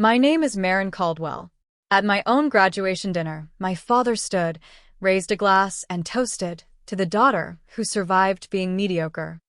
My name is Merrin Caldwell. At my own graduation dinner, my father stood, raised a glass, and toasted to the daughter who survived being mediocre.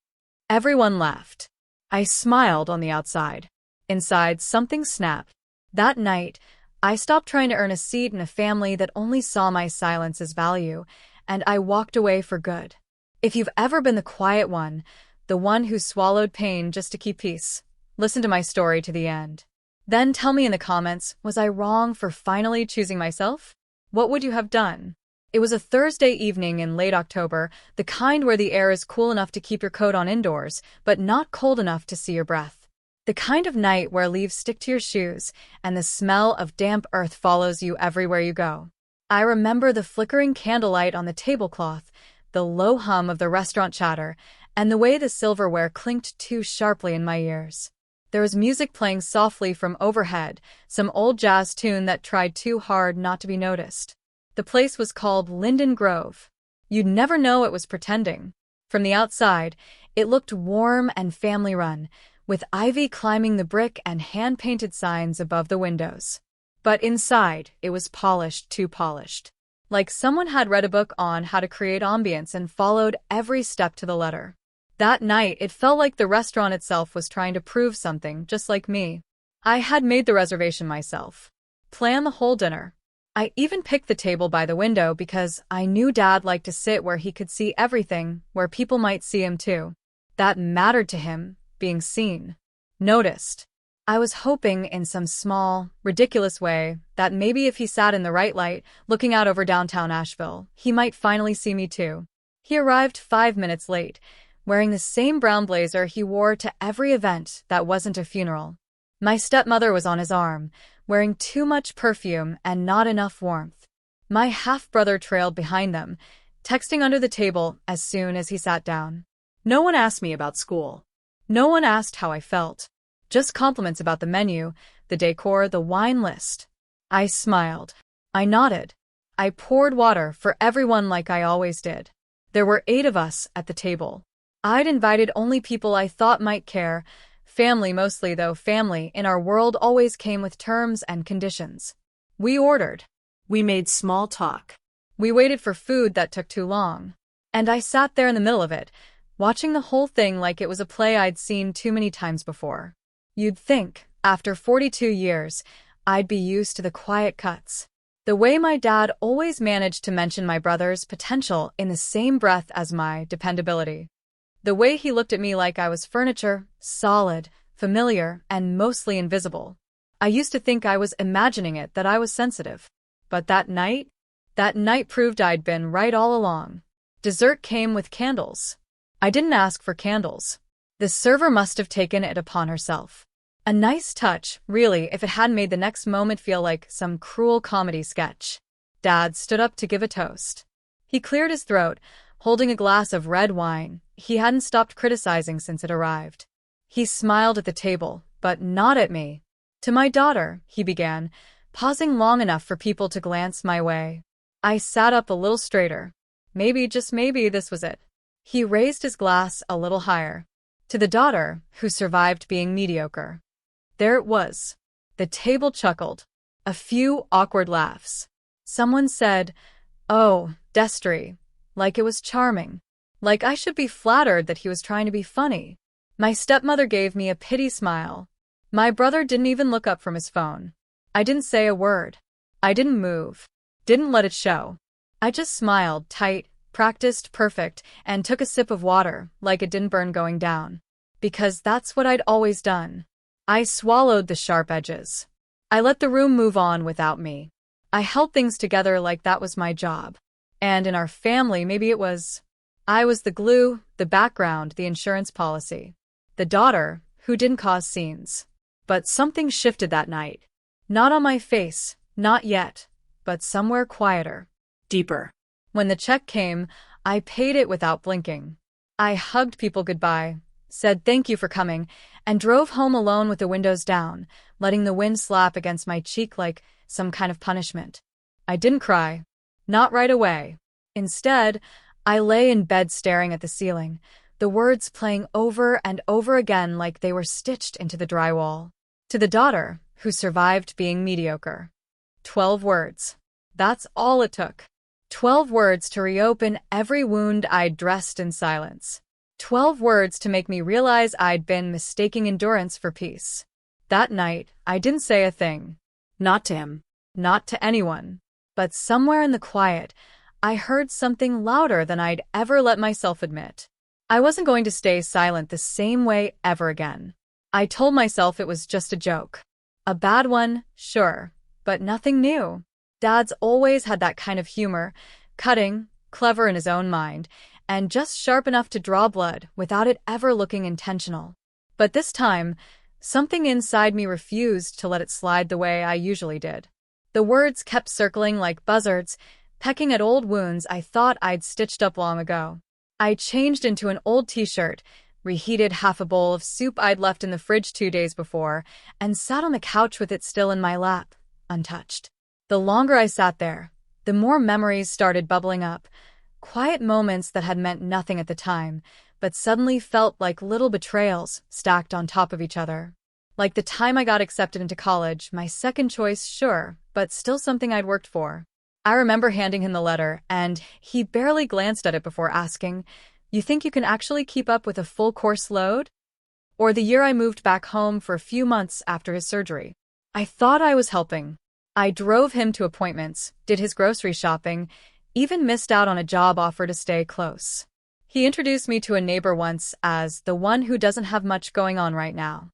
Everyone laughed. I smiled on the outside. Inside, something snapped. That night, I stopped trying to earn a seat in a family that only saw my silence as value, and I walked away for good. If you've ever been the quiet one, the one who swallowed pain just to keep peace, listen to my story to the end. Then tell me in the comments, was I wrong for finally choosing myself? What would you have done? It was a Thursday evening in late October, the kind where the air is cool enough to keep your coat on indoors, but not cold enough to see your breath. The kind of night where leaves stick to your shoes, and the smell of damp earth follows you everywhere you go. I remember the flickering candlelight on the tablecloth, the low hum of the restaurant chatter, and the way the silverware clinked too sharply in my ears. There was music playing softly from overhead, some old jazz tune that tried too hard not to be noticed. The place was called Linden Grove. You'd never know it was pretending. From the outside, it looked warm and family-run, with ivy climbing the brick and hand-painted signs above the windows. But inside, it was polished, too polished. Like someone had read a book on how to create ambience and followed every step to the letter. That night, it felt like the restaurant itself was trying to prove something, just like me. I had made the reservation myself. Planned the whole dinner. I even picked the table by the window because I knew Dad liked to sit where he could see everything, where people might see him too. That mattered to him, being seen. Noticed. I was hoping in some small, ridiculous way that maybe if he sat in the right light, looking out over downtown Asheville, he might finally see me too. He arrived 5 minutes late, wearing the same brown blazer he wore to every event that wasn't a funeral. My stepmother was on his arm, wearing too much perfume and not enough warmth. My half-brother trailed behind them, texting under the table as soon as he sat down. No one asked me about school. No one asked how I felt. Just compliments about the menu, the decor, the wine list. I smiled. I nodded. I poured water for everyone like I always did. There were 8 of us at the table. I'd invited only people I thought might care. Family mostly, though family in our world always came with terms and conditions. We ordered. We made small talk. We waited for food that took too long. And I sat there in the middle of it, watching the whole thing like it was a play I'd seen too many times before. You'd think, after 42 years, I'd be used to the quiet cuts. The way my dad always managed to mention my brother's potential in the same breath as my dependability. The way he looked at me like I was furniture, solid, familiar, and mostly invisible. I used to think I was imagining it, that I was sensitive. But that night proved I'd been right all along. Dessert came with candles. I didn't ask for candles. The server must have taken it upon herself. A nice touch, really, if it hadn't made the next moment feel like some cruel comedy sketch. Dad stood up to give a toast. He cleared his throat, holding a glass of red wine he hadn't stopped criticizing since it arrived. He smiled at the table, but not at me. To my daughter, he began, pausing long enough for people to glance my way. I sat up a little straighter. Maybe, just maybe, this was it. He raised his glass a little higher. To the daughter who survived being mediocre. There it was. The table chuckled. A few awkward laughs. Someone said, "Oh, Destry," like it was charming. Like I should be flattered that he was trying to be funny. My stepmother gave me a pity smile. My brother didn't even look up from his phone. I didn't say a word. I didn't move. Didn't let it show. I just smiled, tight, practiced, perfect, and took a sip of water, like it didn't burn going down. Because that's what I'd always done. I swallowed the sharp edges. I let the room move on without me. I held things together like that was my job. And in our family, maybe it was. I was the glue, the background, the insurance policy. The daughter who didn't cause scenes. But something shifted that night. Not on my face, not yet, but somewhere quieter. Deeper. When the check came, I paid it without blinking. I hugged people goodbye, said thank you for coming, and drove home alone with the windows down, letting the wind slap against my cheek like some kind of punishment. I didn't cry. Not right away. Instead, I lay in bed staring at the ceiling, the words playing over and over again like they were stitched into the drywall. To the daughter who survived being mediocre. 12 words. That's all it took. 12 words to reopen every wound I'd dressed in silence. 12 words to make me realize I'd been mistaking endurance for peace. That night, I didn't say a thing. Not to him. Not to anyone. But somewhere in the quiet, I heard something louder than I'd ever let myself admit. I wasn't going to stay silent the same way ever again. I told myself it was just a joke. A bad one, sure, but nothing new. Dad's always had that kind of humor, cutting, clever in his own mind, and just sharp enough to draw blood without it ever looking intentional. But this time, something inside me refused to let it slide the way I usually did. The words kept circling like buzzards, pecking at old wounds I thought I'd stitched up long ago. I changed into an old t-shirt, reheated half a bowl of soup I'd left in the fridge 2 days before, and sat on the couch with it still in my lap, untouched. The longer I sat there, the more memories started bubbling up, quiet moments that had meant nothing at the time, but suddenly felt like little betrayals stacked on top of each other. Like the time I got accepted into college, my second choice, sure, but still something I'd worked for. I remember handing him the letter, and he barely glanced at it before asking, "You think you can actually keep up with a full course load?" Or the year I moved back home for a few months after his surgery. I thought I was helping. I drove him to appointments, did his grocery shopping, even missed out on a job offer to stay close. He introduced me to a neighbor once as the one who doesn't have much going on right now.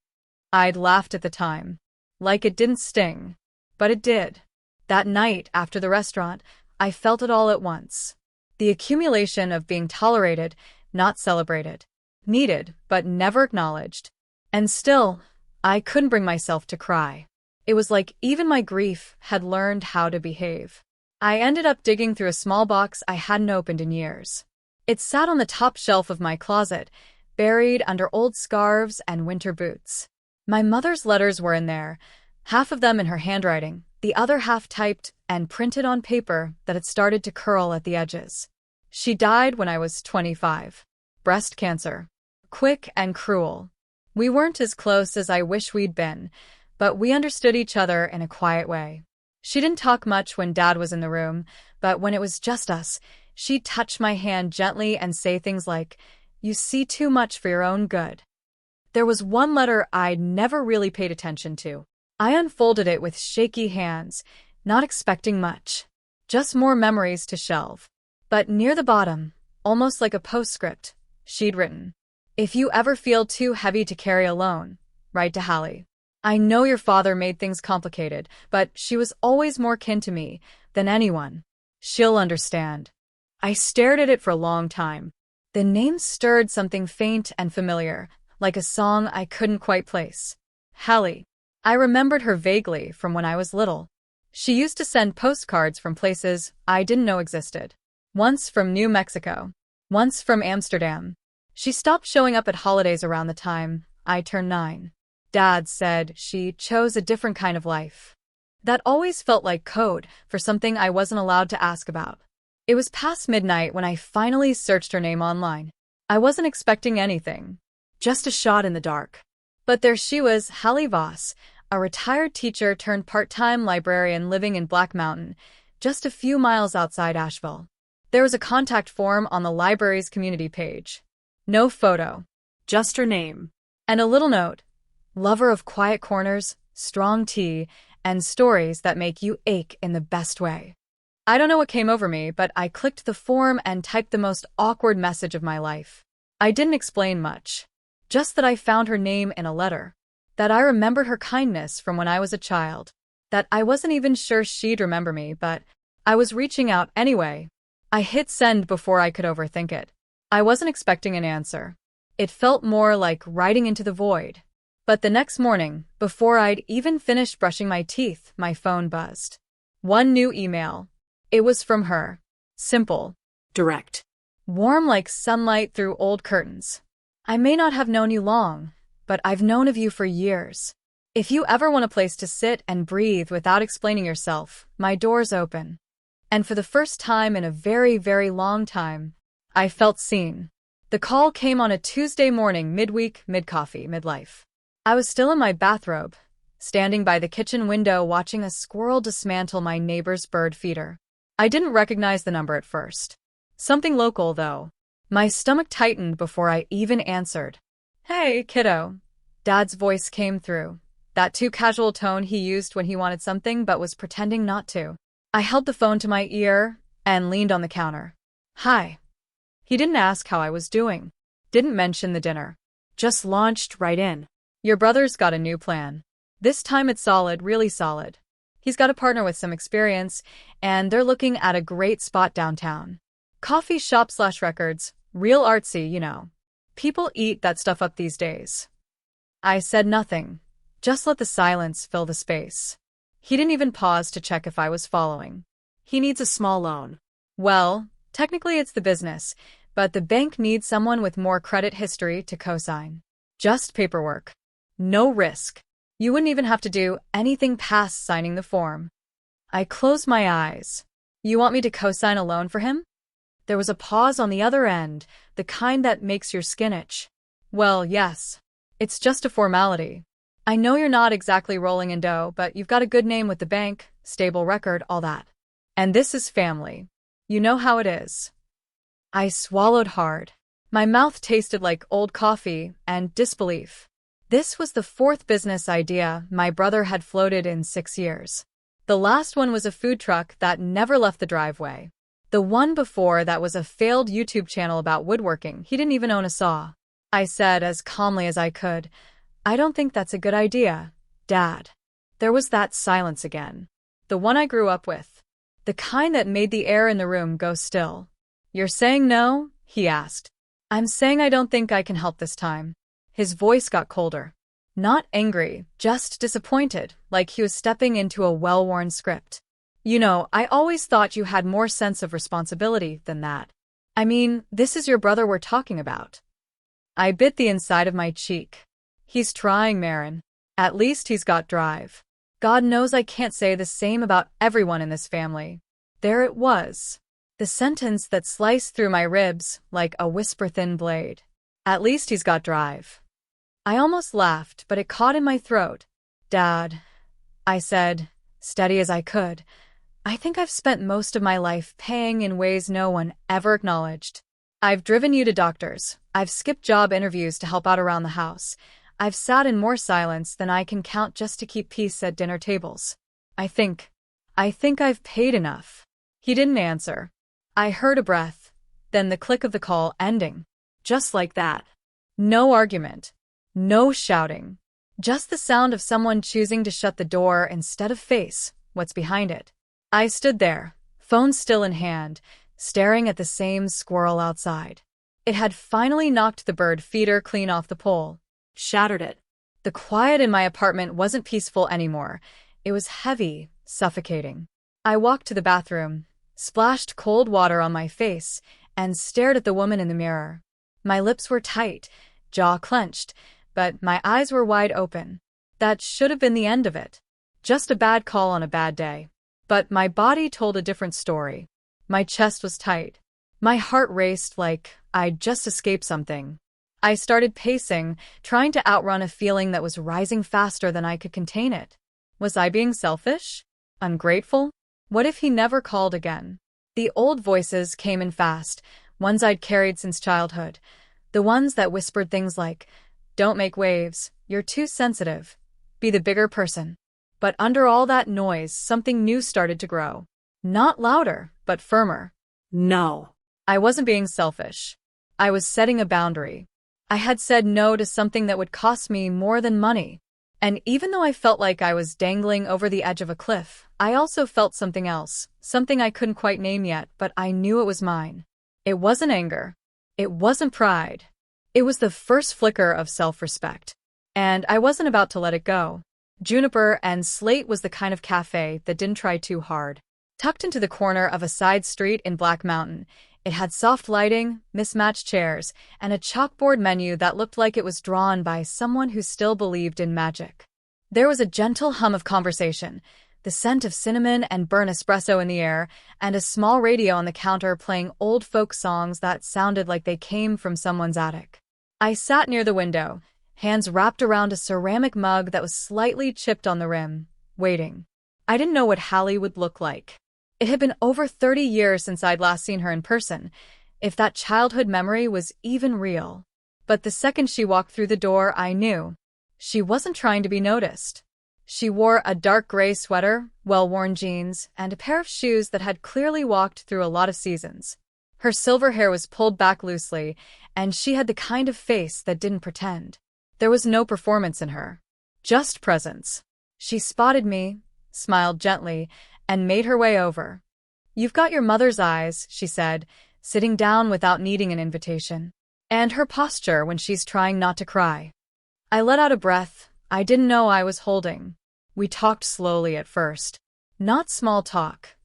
I'd laughed at the time. Like it didn't sting. But it did. That night, after the restaurant, I felt it all at once. The accumulation of being tolerated, not celebrated. Needed, but never acknowledged. And still, I couldn't bring myself to cry. It was like even my grief had learned how to behave. I ended up digging through a small box I hadn't opened in years. It sat on the top shelf of my closet, buried under old scarves and winter boots. My mother's letters were in there, half of them in her handwriting, the other half typed and printed on paper that had started to curl at the edges. She died when I was 25. Breast cancer. Quick and cruel. We weren't as close as I wish we'd been, but we understood each other in a quiet way. She didn't talk much when Dad was in the room, but when it was just us, she'd touch my hand gently and say things like, "You see too much for your own good." There was one letter I'd never really paid attention to. I unfolded it with shaky hands, not expecting much. Just more memories to shelve. But near the bottom, almost like a postscript, she'd written, "If you ever feel too heavy to carry alone, write to Hallie. I know your father made things complicated, but she was always more kin to me than anyone. She'll understand." I stared at it for a long time. The name stirred something faint and familiar, like a song I couldn't quite place. Hallie. I remembered her vaguely from when I was little. She used to send postcards from places I didn't know existed. Once from New Mexico. Once from Amsterdam. She stopped showing up at holidays around the time I turned 9. Dad said she chose a different kind of life. That always felt like code for something I wasn't allowed to ask about. It was past midnight when I finally searched her name online. I wasn't expecting anything. Just a shot in the dark. But there she was, Hallie Voss, a retired teacher turned part-time librarian living in Black Mountain, just a few miles outside Asheville. There was a contact form on the library's community page. No photo. Just her name. And a little note. Lover of quiet corners, strong tea, and stories that make you ache in the best way. I don't know what came over me, but I clicked the form and typed the most awkward message of my life. I didn't explain much. Just that I found her name in a letter. That I remembered her kindness from when I was a child. That I wasn't even sure she'd remember me, but I was reaching out anyway. I hit send before I could overthink it. I wasn't expecting an answer. It felt more like writing into the void. But the next morning, before I'd even finished brushing my teeth, my phone buzzed. One new email. It was from her. Simple. Direct. Warm like sunlight through old curtains. I may not have known you long, but I've known of you for years. If you ever want a place to sit and breathe without explaining yourself, my door's open. And for the first time in a very, very long time, I felt seen. The call came on a Tuesday morning, midweek, mid-coffee, midlife. I was still in my bathrobe, standing by the kitchen window watching a squirrel dismantle my neighbor's bird feeder. I didn't recognize the number at first. Something local, though. My stomach tightened before I even answered. "Hey, kiddo." Dad's voice came through, that too casual tone he used when he wanted something but was pretending not to. I held the phone to my ear and leaned on the counter. "Hi." He didn't ask how I was doing. Didn't mention the dinner. Just launched right in. "Your brother's got a new plan. This time it's solid, really solid. He's got a partner with some experience, and they're looking at a great spot downtown. Coffee shop/records, real artsy, you know. People eat that stuff up these days." I said nothing, just let the silence fill the space. He didn't even pause to check if I was following. "He needs a small loan." "Well, technically it's the business, but the bank needs someone with more credit history to co-sign. Just paperwork. No risk. You wouldn't even have to do anything past signing the form." I closed my eyes. "You want me to co-sign a loan for him?" There was a pause on the other end, the kind that makes your skin itch. "Well, yes. It's just a formality. I know you're not exactly rolling in dough, but you've got a good name with the bank, stable record, all that. And this is family. You know how it is." I swallowed hard. My mouth tasted like old coffee and disbelief. This was the fourth business idea my brother had floated in 6 years. The last one was a food truck that never left the driveway. The one before that was a failed YouTube channel about woodworking. He didn't even own a saw. I said as calmly as I could, "I don't think that's a good idea, Dad." There was that silence again. The one I grew up with. The kind that made the air in the room go still. "You're saying no?" he asked. "I'm saying I don't think I can help this time." His voice got colder. Not angry, just disappointed, like he was stepping into a well-worn script. "You know, I always thought you had more sense of responsibility than that. I mean, this is your brother we're talking about." I bit the inside of my cheek. "He's trying, Merrin. At least he's got drive. God knows I can't say the same about everyone in this family." There it was. The sentence that sliced through my ribs like a whisper-thin blade. At least he's got drive. I almost laughed, but it caught in my throat. "Dad," I said, steady as I could, "I think I've spent most of my life paying in ways no one ever acknowledged. I've driven you to doctors. I've skipped job interviews to help out around the house. I've sat in more silence than I can count just to keep peace at dinner tables. I think I've paid enough." He didn't answer. I heard a breath, then the click of the call ending. Just like that. No argument. No shouting. Just the sound of someone choosing to shut the door instead of face what's behind it. I stood there, phone still in hand, staring at the same squirrel outside. It had finally knocked the bird feeder clean off the pole. Shattered it. The quiet in my apartment wasn't peaceful anymore. It was heavy, suffocating. I walked to the bathroom, splashed cold water on my face, and stared at the woman in the mirror. My lips were tight, jaw clenched, but my eyes were wide open. That should have been the end of it. Just a bad call on a bad day. But my body told a different story. My chest was tight. My heart raced like I'd just escaped something. I started pacing, trying to outrun a feeling that was rising faster than I could contain it. Was I being selfish? Ungrateful? What if he never called again? The old voices came in fast, ones I'd carried since childhood. The ones that whispered things like, "Don't make waves, you're too sensitive. Be the bigger person." But under all that noise, something new started to grow. Not louder, but firmer. No. I wasn't being selfish. I was setting a boundary. I had said no to something that would cost me more than money. And even though I felt like I was dangling over the edge of a cliff, I also felt something else, something I couldn't quite name yet, but I knew it was mine. It wasn't anger. It wasn't pride. It was the first flicker of self-respect. And I wasn't about to let it go. Juniper and Slate was the kind of cafe that didn't try too hard. Tucked into the corner of a side street in Black Mountain, it had soft lighting, mismatched chairs, and a chalkboard menu that looked like it was drawn by someone who still believed in magic. There was a gentle hum of conversation, the scent of cinnamon and burnt espresso in the air, and a small radio on the counter playing old folk songs that sounded like they came from someone's attic. I sat near the window, hands wrapped around a ceramic mug that was slightly chipped on the rim, waiting. I didn't know what Hallie would look like. It had been over 30 years since I'd last seen her in person, if that childhood memory was even real. But the second she walked through the door, I knew. She wasn't trying to be noticed. She wore a dark gray sweater, well-worn jeans, and a pair of shoes that had clearly walked through a lot of seasons. Her silver hair was pulled back loosely, and she had the kind of face that didn't pretend. There was no performance in her. Just presence. She spotted me, smiled gently, and made her way over. "You've got your mother's eyes," she said, sitting down without needing an invitation. "And her posture when she's trying not to cry." I let out a breath I didn't know I was holding. We talked slowly at first. Not small talk,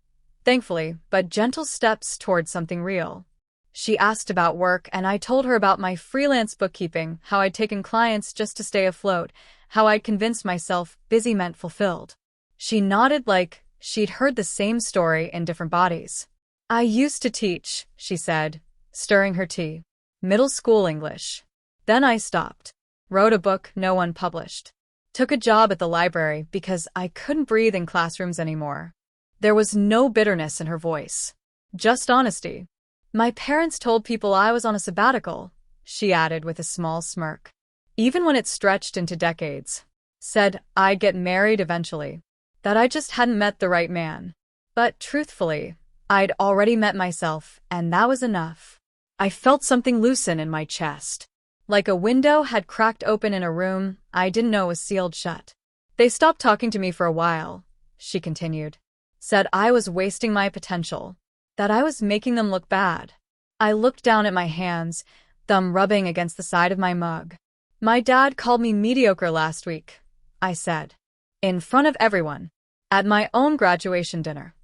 thankfully, but gentle steps towards something real. She asked about work, and I told her about my freelance bookkeeping, how I'd taken clients just to stay afloat, how I'd convinced myself busy meant fulfilled. She nodded like she'd heard the same story in different bodies. "I used to teach," she said, stirring her tea. "Middle school English. Then I stopped. Wrote a book no one published. Took a job at the library because I couldn't breathe in classrooms anymore." There was no bitterness in her voice. Just honesty. "My parents told people I was on a sabbatical," she added with a small smirk. "Even when it stretched into decades. Said I'd get married eventually. That I just hadn't met the right man. But truthfully, I'd already met myself, and that was enough." I felt something loosen in my chest. Like a window had cracked open in a room I didn't know was sealed shut. "They stopped talking to me for a while," she continued. "Said I was wasting my potential. That I was making them look bad." I looked down at my hands, thumb rubbing against the side of my mug. "My dad called me mediocre last week," I said. "In front of everyone. At my own graduation dinner."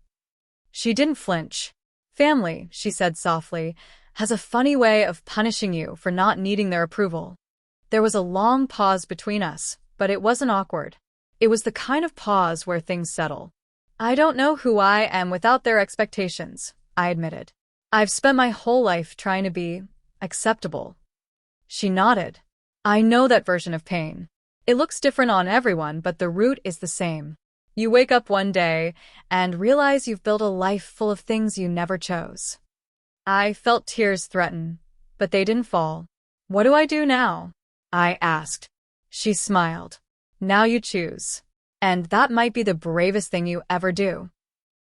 She didn't flinch. "Family," she said softly, "has a funny way of punishing you for not needing their approval." There was a long pause between us, but it wasn't awkward. It was the kind of pause where things settle. "I don't know who I am without their expectations," I admitted. "I've spent my whole life trying to be acceptable." She nodded. "I know that version of pain. It looks different on everyone, but the root is the same. You wake up one day and realize you've built a life full of things you never chose." I felt tears threaten, but they didn't fall. "What do I do now?" I asked. She smiled. "Now you choose. And that might be the bravest thing you ever do."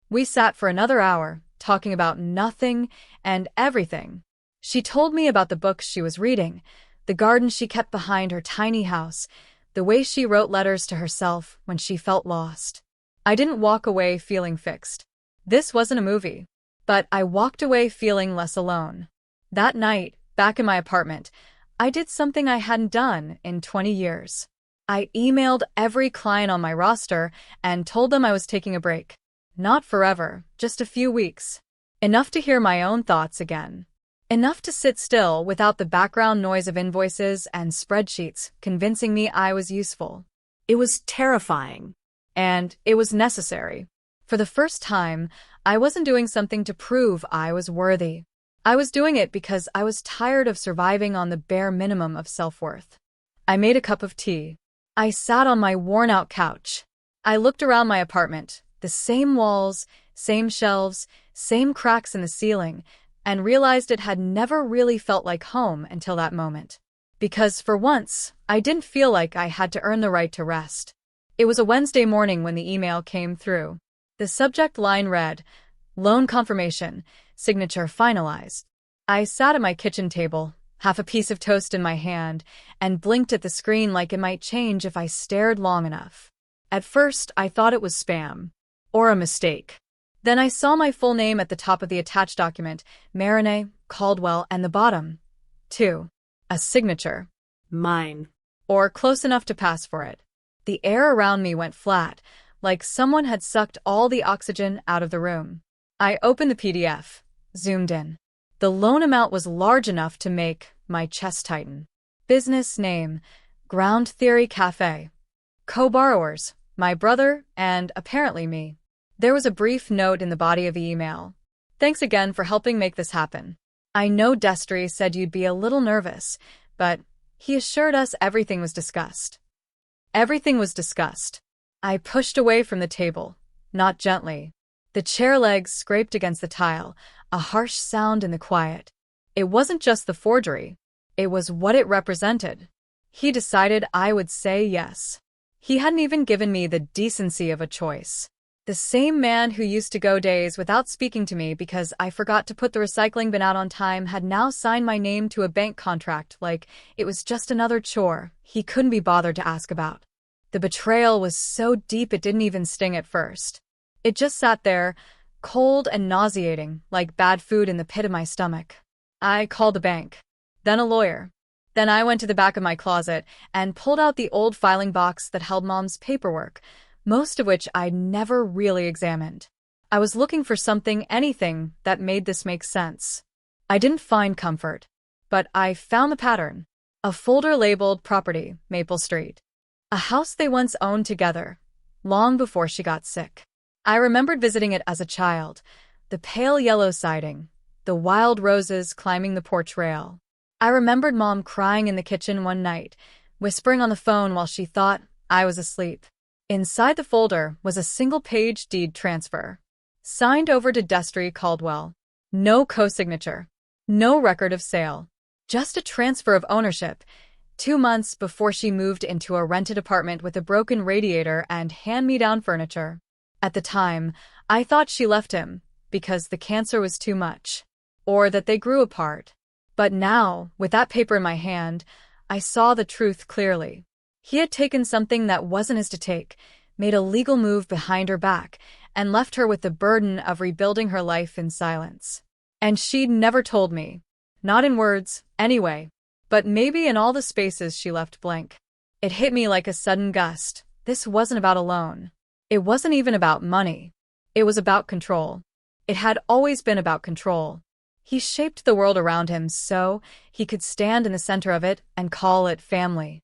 We sat for another hour, talking about nothing and everything. She told me about the books she was reading, the garden she kept behind her tiny house, the way she wrote letters to herself when she felt lost. I didn't walk away feeling fixed. This wasn't a movie. But I walked away feeling less alone. That night, back in my apartment, I did something I hadn't done in 20 years. I emailed every client on my roster and told them I was taking a break. Not forever, just a few weeks. Enough to hear my own thoughts again. Enough to sit still without the background noise of invoices and spreadsheets convincing me I was useful. It was terrifying. And it was necessary. For the first time, I wasn't doing something to prove I was worthy. I was doing it because I was tired of surviving on the bare minimum of self-worth. I made a cup of tea. I sat on my worn-out couch. I looked around my apartment, the same walls, same shelves, same cracks in the ceiling, and realized it had never really felt like home until that moment. Because, for once, I didn't feel like I had to earn the right to rest. It was a Wednesday morning when the email came through. The subject line read, "Loan confirmation, signature finalized." I sat at my kitchen table, half a piece of toast in my hand, and blinked at the screen like it might change if I stared long enough. At first, I thought it was spam. Or a mistake. Then I saw my full name at the top of the attached document, Merrin Caldwell, and the bottom, too. A signature. Mine. Or close enough to pass for it. The air around me went flat, like someone had sucked all the oxygen out of the room. I opened the PDF, zoomed in. The loan amount was large enough to make my chest tighten. Business name, Ground Theory Cafe. Co-borrowers, my brother and apparently me. There was a brief note in the body of the email. "Thanks again for helping make this happen. I know Destry said you'd be a little nervous, but He assured us everything was discussed. Everything was discussed. I pushed away from the table, not gently. The chair legs scraped against the tile, a harsh sound in the quiet. It wasn't just the forgery. It was what it represented. He decided I would say yes. He hadn't even given me the decency of a choice. The same man who used to go days without speaking to me because I forgot to put the recycling bin out on time had now signed my name to a bank contract like it was just another chore he couldn't be bothered to ask about. The betrayal was so deep it didn't even sting at first. It just sat there, cold and nauseating, like bad food in the pit of my stomach. I called the bank, then a lawyer. Then I went to the back of my closet and pulled out the old filing box that held Mom's paperwork, most of which I'd never really examined. I was looking for something, anything, that made this make sense. I didn't find comfort, but I found the pattern. A folder labeled Property, Maple Street. A house they once owned together, long before she got sick. I remembered visiting it as a child, the pale yellow siding, the wild roses climbing the porch rail. I remembered Mom crying in the kitchen one night, whispering on the phone while she thought I was asleep. Inside the folder was a single-page deed transfer, signed over to Merrin Caldwell. No co-signature, no record of sale, just a transfer of ownership, 2 months before she moved into a rented apartment with a broken radiator and hand-me-down furniture. At the time, I thought she left him because the cancer was too much, or that they grew apart. But now, with that paper in my hand, I saw the truth clearly. He had taken something that wasn't his to take, made a legal move behind her back, and left her with the burden of rebuilding her life in silence. And she'd never told me. Not in words, anyway. But maybe in all the spaces she left blank. It hit me like a sudden gust. This wasn't about a loan. It wasn't even about money. It was about control. It had always been about control. He shaped the world around him so he could stand in the center of it and call it family.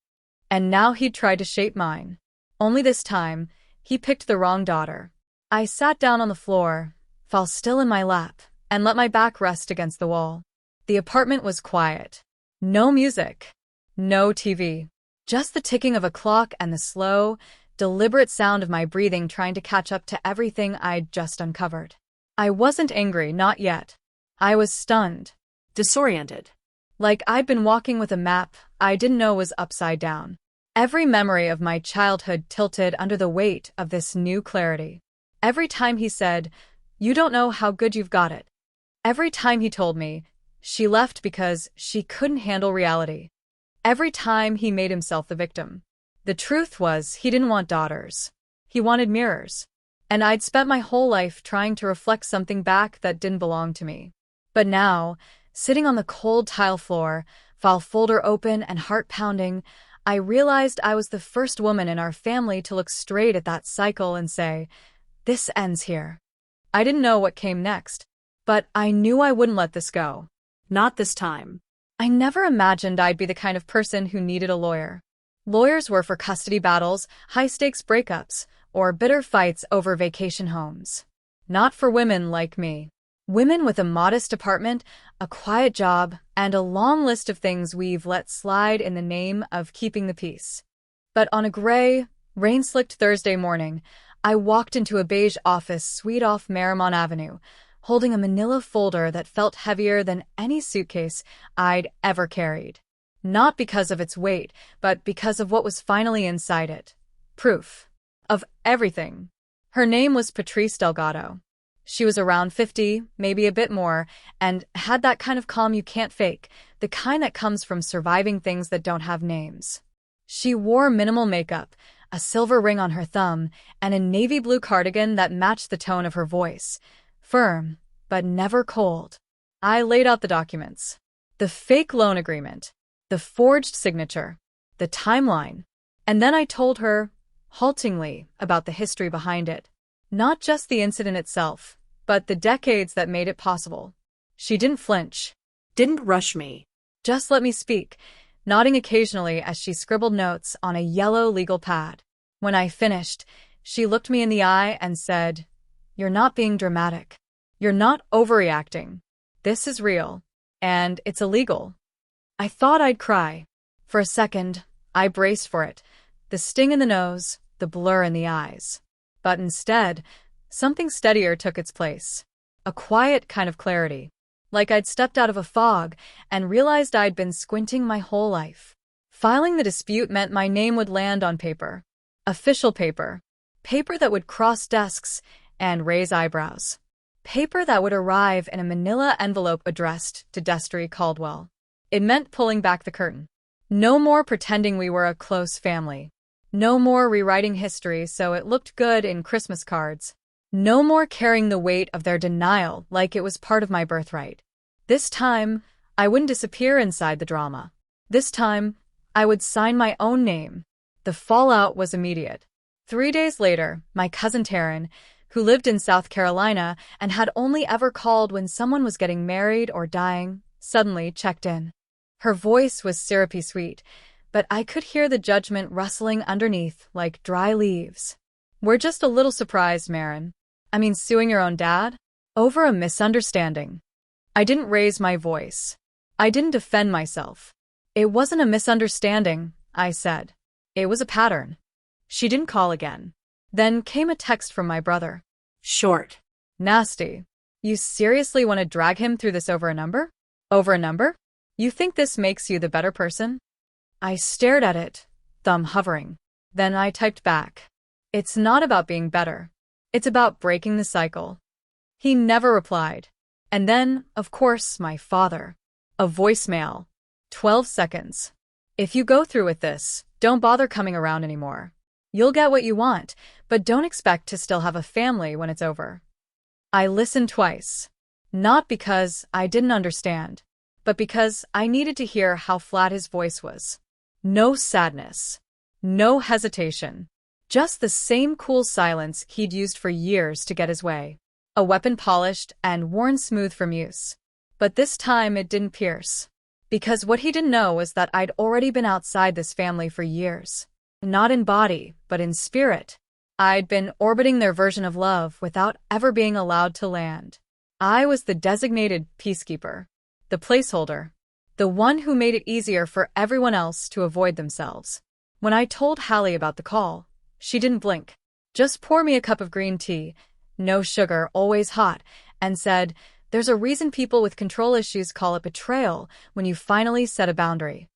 And now he'd tried to shape mine. Only this time, he picked the wrong daughter. I sat down on the floor, fell still in my lap, and let my back rest against the wall. The apartment was quiet. No music. No TV. Just the ticking of a clock and the slow, deliberate sound of my breathing trying to catch up to everything I'd just uncovered. I wasn't angry, not yet. I was stunned. Disoriented. Like I'd been walking with a map I didn't know was upside down. Every memory of my childhood tilted under the weight of this new clarity. Every time he said, "You don't know how good you've got it." Every time he told me, she left because she couldn't handle reality. Every time he made himself the victim. The truth was, he didn't want daughters. He wanted mirrors. And I'd spent my whole life trying to reflect something back that didn't belong to me. But now, sitting on the cold tile floor, file folder open and heart pounding, I realized I was the first woman in our family to look straight at that cycle and say, "This ends here." I didn't know what came next, but I knew I wouldn't let this go. Not this time. I never imagined I'd be the kind of person who needed a lawyer. Lawyers were for custody battles, high-stakes breakups, or bitter fights over vacation homes. Not for women like me. Women with a modest apartment, a quiet job, and a long list of things we've let slide in the name of keeping the peace. But on a gray, rain-slicked Thursday morning, I walked into a beige office suite off Merrimont Avenue, holding a manila folder that felt heavier than any suitcase I'd ever carried. Not because of its weight, but because of what was finally inside it. Proof. Of everything. Her name was Patrice Delgado. She was around 50, maybe a bit more, and had that kind of calm you can't fake, the kind that comes from surviving things that don't have names. She wore minimal makeup, a silver ring on her thumb, and a navy blue cardigan that matched the tone of her voice. Firm, but never cold. I laid out the documents. The fake loan agreement. The forged signature. The timeline. And then I told her, haltingly, about the history behind it. Not just the incident itself, but the decades that made it possible. She didn't flinch. Didn't rush me. Just let me speak, nodding occasionally as she scribbled notes on a yellow legal pad. When I finished, she looked me in the eye and said, "You're not being dramatic. You're not overreacting. This is real. And it's illegal." I thought I'd cry. For a second, I braced for it, the sting in the nose, the blur in the eyes. But instead, something steadier took its place. A quiet kind of clarity. Like I'd stepped out of a fog and realized I'd been squinting my whole life. Filing the dispute meant my name would land on paper. Official paper. Paper that would cross desks and raise eyebrows. Paper that would arrive in a manila envelope addressed to Merrin Caldwell. It meant pulling back the curtain. No more pretending we were a close family. No more rewriting history so it looked good in Christmas cards. No more carrying the weight of their denial like it was part of my birthright. This time, I wouldn't disappear inside the drama. This time, I would sign my own name. The fallout was immediate. 3 days later, my cousin Taryn, who lived in South Carolina and had only ever called when someone was getting married or dying, suddenly checked in. Her voice was syrupy sweet, but I could hear the judgment rustling underneath like dry leaves. "We're just a little surprised, Merrin. Suing your own dad? Over a misunderstanding." I didn't raise my voice. I didn't defend myself. "It wasn't a misunderstanding," I said. "It was a pattern." She didn't call again. Then came a text from my brother. Short. Nasty. "You seriously want to drag him through this over a number? Over a number? You think this makes you the better person?" I stared at it, thumb hovering. Then I typed back. "It's not about being better. It's about breaking the cycle." He never replied. And then, of course, my father. A voicemail. 12 seconds. "If you go through with this, don't bother coming around anymore. You'll get what you want, but don't expect to still have a family when it's over." I listened twice. Not because I didn't understand, but because I needed to hear how flat his voice was. No sadness. No hesitation. Just the same cool silence he'd used for years to get his way. A weapon polished and worn smooth from use. But this time it didn't pierce. Because what he didn't know was that I'd already been outside this family for years. Not in body, but in spirit. I'd been orbiting their version of love without ever being allowed to land. I was the designated peacekeeper. The placeholder. The one who made it easier for everyone else to avoid themselves. When I told Hallie about the call, she didn't blink. Just pour me a cup of green tea, no sugar, always hot, and said, "There's a reason people with control issues call it betrayal when you finally set a boundary."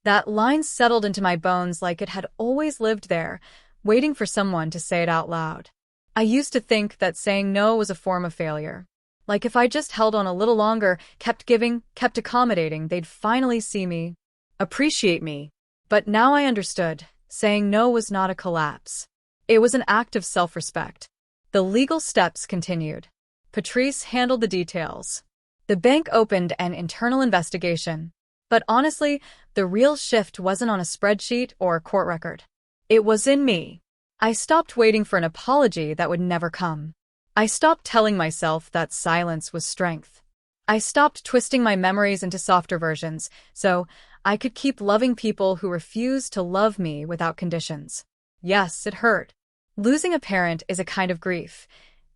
That line settled into my bones like it had always lived there, waiting for someone to say it out loud. I used to think that saying no was a form of failure. Like if I just held on a little longer, kept giving, kept accommodating, they'd finally see me, appreciate me. But now I understood, saying no was not a collapse. It was an act of self-respect. The legal steps continued. Patrice handled the details. The bank opened an internal investigation. But honestly, the real shift wasn't on a spreadsheet or a court record. It was in me. I stopped waiting for an apology that would never come. I stopped telling myself that silence was strength. I stopped twisting my memories into softer versions, so I could keep loving people who refused to love me without conditions. Yes, it hurt. Losing a parent is a kind of grief,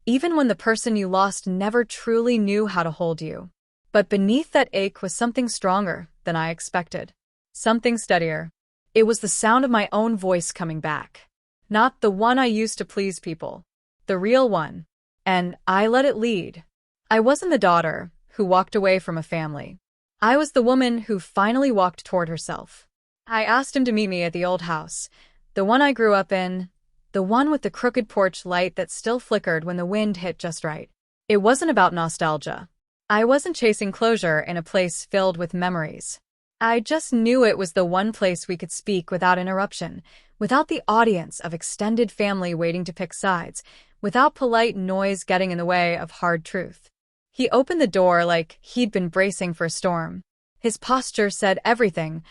even when the person you lost never truly knew how to hold you. But beneath that ache was something stronger than I expected. Something steadier. It was the sound of my own voice coming back. Not the one I used to please people. The real one. And I let it lead. I wasn't the daughter who walked away from a family. I was the woman who finally walked toward herself. I asked him to meet me at the old house, the one I grew up in, the one with the crooked porch light that still flickered when the wind hit just right. It wasn't about nostalgia. I wasn't chasing closure in a place filled with memories. I just knew it was the one place we could speak without interruption, without the audience of extended family waiting to pick sides, without polite noise getting in the way of hard truth. He opened the door like he'd been bracing for a storm. His posture said everything,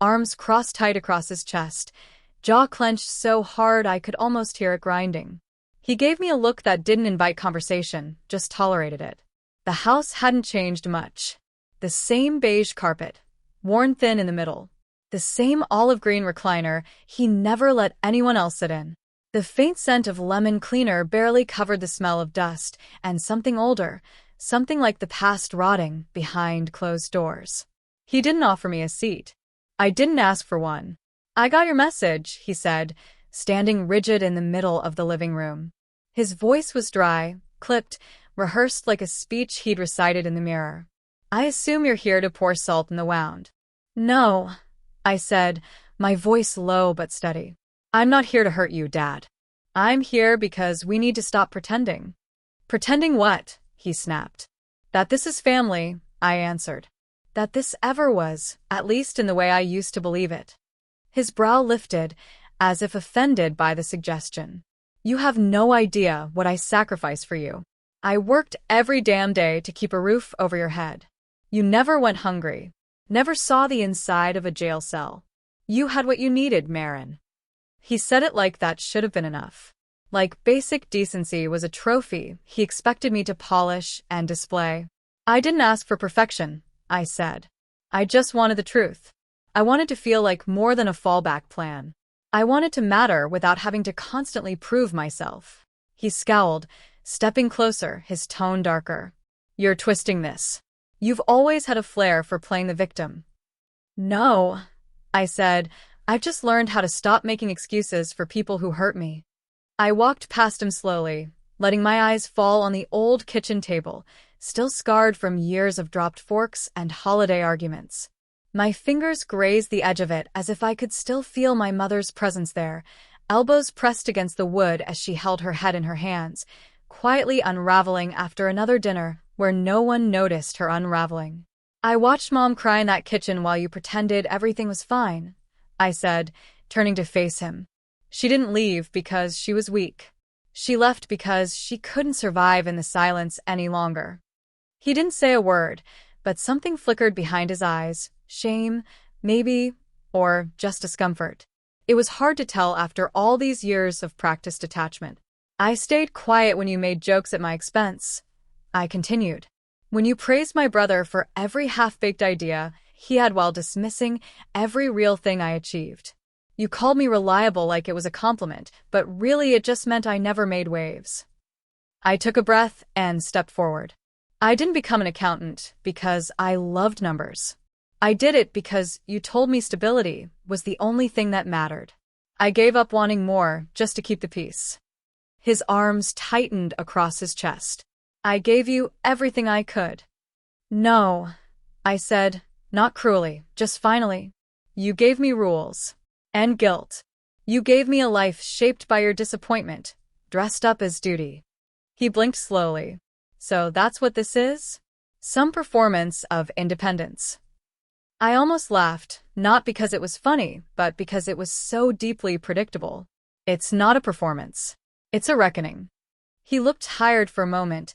arms crossed tight across his chest, jaw clenched so hard I could almost hear it grinding. He gave me a look that didn't invite conversation, just tolerated it. The house hadn't changed much. The same beige carpet, worn thin in the middle. The same olive green recliner he never let anyone else sit in. The faint scent of lemon cleaner barely covered the smell of dust, and something older, something like the past rotting behind closed doors. He didn't offer me a seat. I didn't ask for one. I got your message, he said, standing rigid in the middle of the living room. His voice was dry, clipped, rehearsed like a speech he'd recited in the mirror. I assume you're here to pour salt in the wound. No, I said, my voice low but steady. I'm not here to hurt you, Dad. I'm here because we need to stop pretending. Pretending what? He snapped. That this is family, I answered. That this ever was, at least in the way I used to believe it. His brow lifted, as if offended by the suggestion. You have no idea what I sacrificed for you. I worked every damn day to keep a roof over your head. You never went hungry. Never saw the inside of a jail cell. You had what you needed, Merrin. He said it like that should have been enough. Like basic decency was a trophy he expected me to polish and display. I didn't ask for perfection, I said. I just wanted the truth. I wanted to feel like more than a fallback plan. I wanted to matter without having to constantly prove myself. He scowled, stepping closer, his tone darker. You're twisting this. You've always had a flair for playing the victim. No, I said. I've just learned how to stop making excuses for people who hurt me. I walked past him slowly, letting my eyes fall on the old kitchen table, still scarred from years of dropped forks and holiday arguments. My fingers grazed the edge of it as if I could still feel my mother's presence there, elbows pressed against the wood as she held her head in her hands, quietly unraveling after another dinner where no one noticed her unraveling. I watched Mom cry in that kitchen while you pretended everything was fine, I said, turning to face him. She didn't leave because she was weak. She left because she couldn't survive in the silence any longer. He didn't say a word, but something flickered behind his eyes. Shame, maybe, or just discomfort. It was hard to tell after all these years of practiced detachment. I stayed quiet when you made jokes at my expense, I continued. When you praised my brother for every half-baked idea he had while dismissing every real thing I achieved. You called me reliable like it was a compliment, but really it just meant I never made waves. I took a breath and stepped forward. I didn't become an accountant because I loved numbers. I did it because you told me stability was the only thing that mattered. I gave up wanting more just to keep the peace. His arms tightened across his chest. I gave you everything I could. No, I said, not cruelly, just finally. You gave me rules. And guilt. You gave me a life shaped by your disappointment, dressed up as duty. He blinked slowly. So that's what this is? Some performance of independence. I almost laughed, not because it was funny, but because it was so deeply predictable. It's not a performance. It's a reckoning. He looked tired for a moment,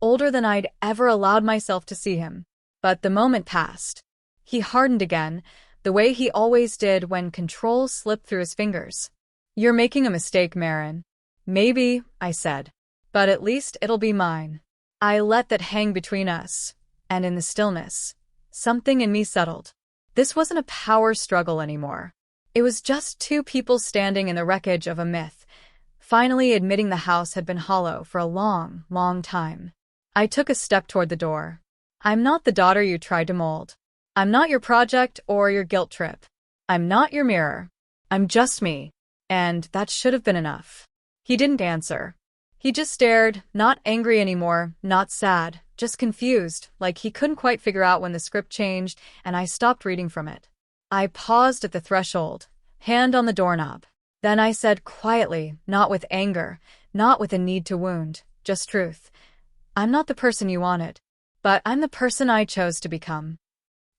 older than I'd ever allowed myself to see him. But the moment passed. He hardened again, the way he always did when control slipped through his fingers. You're making a mistake, Merrin. Maybe, I said. But at least it'll be mine. I let that hang between us, and in the stillness, something in me settled. This wasn't a power struggle anymore. It was just two people standing in the wreckage of a myth, finally admitting the house had been hollow for a long, long time. I took a step toward the door. I'm not the daughter you tried to mold. I'm not your project or your guilt trip. I'm not your mirror. I'm just me. And that should have been enough. He didn't answer. He just stared, not angry anymore, not sad, just confused, like he couldn't quite figure out when the script changed, and I stopped reading from it. I paused at the threshold, hand on the doorknob. Then I said quietly, not with anger, not with a need to wound, just truth. I'm not the person you wanted, but I'm the person I chose to become.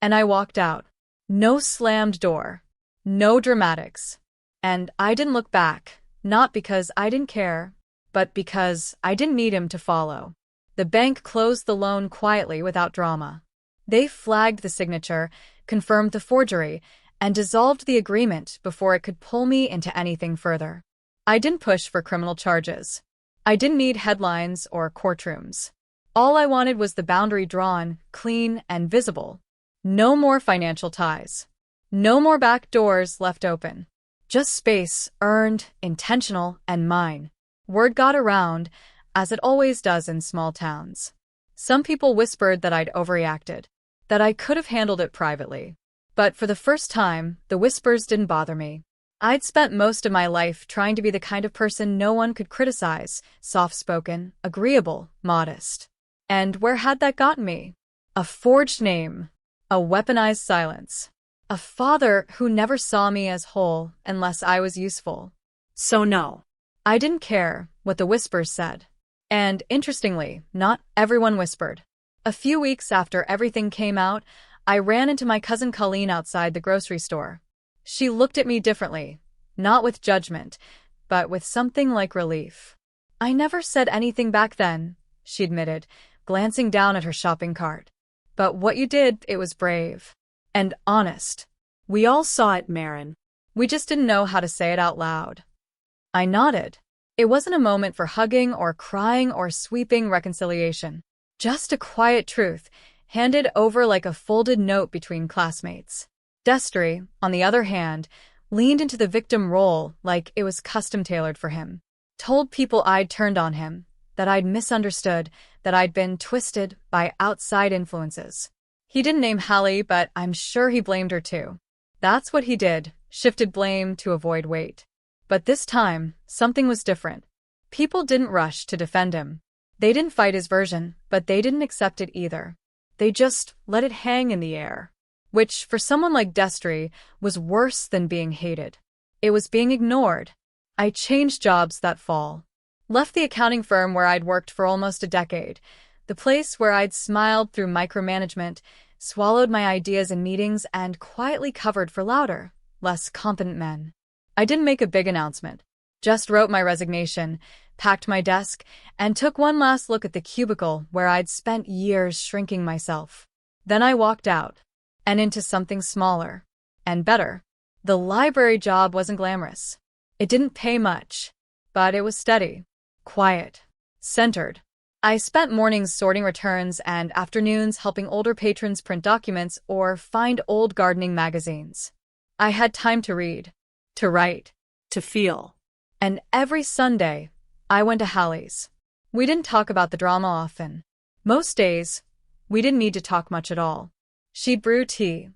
And I walked out. No slammed door. No dramatics. And I didn't look back, not because I didn't care, but because I didn't need him to follow. The bank closed the loan quietly without drama. They flagged the signature, confirmed the forgery, and dissolved the agreement before it could pull me into anything further. I didn't push for criminal charges. I didn't need headlines or courtrooms. All I wanted was the boundary drawn, clean, and visible. No more financial ties. No more back doors left open. Just space, earned, intentional, and mine. Word got around, as it always does in small towns. Some people whispered that I'd overreacted, that I could have handled it privately. But for the first time, the whispers didn't bother me. I'd spent most of my life trying to be the kind of person no one could criticize, soft-spoken, agreeable, modest. And where had that gotten me? A forged name, a weaponized silence, a father who never saw me as whole unless I was useful. So no, I didn't care what the whispers said. And interestingly, not everyone whispered. A few weeks after everything came out, I ran into my cousin Colleen outside the grocery store. She looked at me differently, not with judgment, but with something like relief. "I never said anything back then," she admitted, glancing down at her shopping cart. "But what you did, it was brave. And honest. We all saw it, Merrin. We just didn't know how to say it out loud." I nodded. It wasn't a moment for hugging or crying or sweeping reconciliation. Just a quiet truth, handed over like a folded note between classmates. Destry, on the other hand, leaned into the victim role like it was custom-tailored for him. Told people I'd turned on him, that I'd misunderstood, that I'd been twisted by outside influences. He didn't name Hallie, but I'm sure he blamed her too. That's what he did, shifted blame to avoid weight. But this time, something was different. People didn't rush to defend him. They didn't fight his version, but they didn't accept it either. They just let it hang in the air. Which, for someone like Destry, was worse than being hated. It was being ignored. I changed jobs that fall. Left the accounting firm where I'd worked for almost a decade, the place where I'd smiled through micromanagement, swallowed my ideas in meetings, and quietly covered for louder, less competent men. I didn't make a big announcement. Just wrote my resignation, packed my desk, and took one last look at the cubicle where I'd spent years shrinking myself. Then I walked out, and into something smaller, and better. The library job wasn't glamorous. It didn't pay much, but it was steady, quiet, centered. I spent mornings sorting returns and afternoons helping older patrons print documents or find old gardening magazines. I had time to read, to write, to feel. And every Sunday, I went to Hallie's. We didn't talk about the drama often. Most days, we didn't need to talk much at all. She'd brew tea,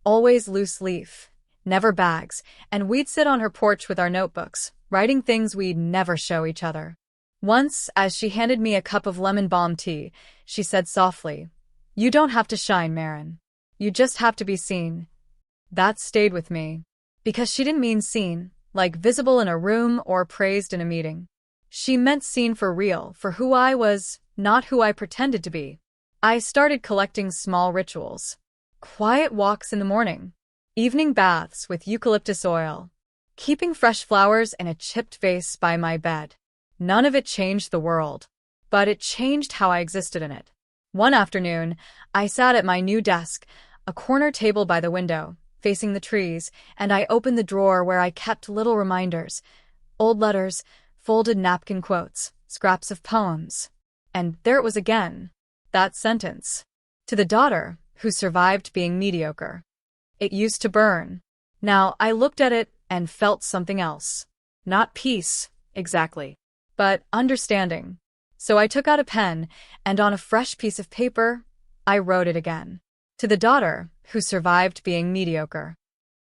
always loose leaf, never bags, and we'd sit on her porch with our notebooks, writing things we'd never show each other. Once, as she handed me a cup of lemon balm tea, she said softly, "You don't have to shine, Merrin. You just have to be seen." That stayed with me. Because she didn't mean seen, like visible in a room or praised in a meeting. She meant seen for real, for who I was, not who I pretended to be. I started collecting small rituals. Quiet walks in the morning. Evening baths with eucalyptus oil. Keeping fresh flowers in a chipped vase by my bed. None of it changed the world, but it changed how I existed in it. One afternoon, I sat at my new desk, a corner table by the window, facing the trees, and I opened the drawer where I kept little reminders, old letters, folded napkin quotes, scraps of poems. And there it was again, that sentence. To the daughter who survived being mediocre. It used to burn. Now I looked at it and felt something else. Not peace, exactly, but understanding. So I took out a pen, and on a fresh piece of paper, I wrote it again. To the daughter who survived being mediocre.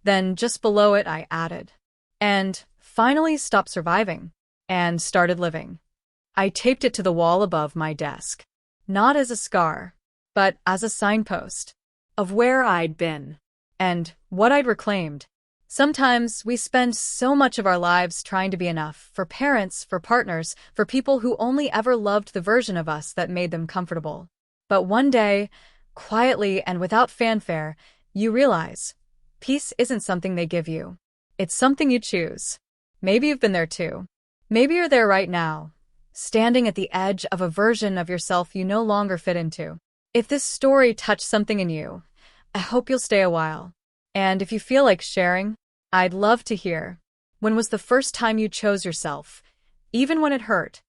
Then just below it I added, and finally stopped surviving, and started living. I taped it to the wall above my desk. Not as a scar, but as a signpost of where I'd been, and what I'd reclaimed. Sometimes we spend so much of our lives trying to be enough for parents, for partners, for people who only ever loved the version of us that made them comfortable. But one day, quietly and without fanfare, you realize peace isn't something they give you. It's something you choose. Maybe you've been there too. Maybe you're there right now, standing at the edge of a version of yourself you no longer fit into. If this story touched something in you, I hope you'll stay a while. And if you feel like sharing, I'd love to hear. When was the first time you chose yourself, even when it hurt?